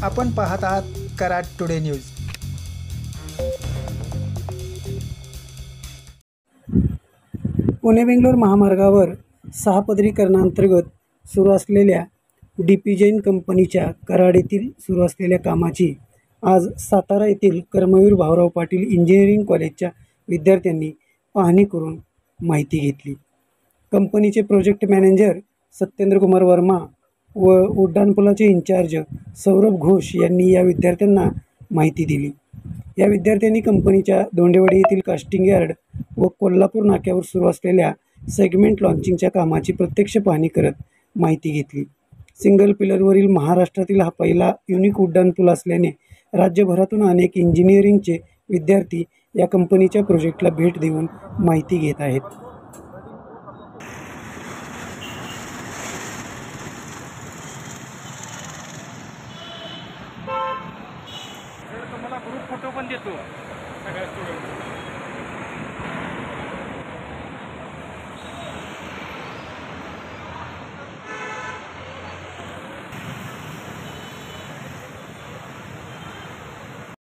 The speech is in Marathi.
आपण पाहत आहात कराड टुडे न्यूज। पुणे बेंगलोर महामार्गावर 6 पदरीकरणांतर्गत सुरू असलेल्या DP जैन कंपनीच्या कराड येथील सुरू असलेल्या कामाची आज सातारा येथील कर्मवीर भाऊराव पाटील इंजिनिअरिंग कॉलेजच्या विद्यार्थ्यांनी पाहणी करून माहिती घेतली। कंपनीचे प्रोजेक्ट मॅनेजर सत्येंद्र कुमार वर्मा व उड्डाणपुलाचे इंचार्ज सौरभ घोष यांनी या विद्यार्थ्यांना माहिती दिली। या विद्यार्थ्यांनी कंपनीच्या दोंडेवाडी येथील कास्टिंग यार्ड व कोल्हापूर नाक्यावर सुरू असलेल्या सेगमेंट लॉन्चिंगच्या कामाची प्रत्यक्ष पाहणी करत माहिती घेतली। सिंगल पिलरवरील महाराष्ट्रातील हा पहिला युनिक उड्डाणपूल असल्याने राज्यभरातून अनेक इंजिनिअरिंगचे विद्यार्थी या कंपनीच्या प्रोजेक्टला भेट देऊन माहिती घेत आहेत। तुम्हाला ग्रुप फोटो पण देतो सगळ्या स्टुडंट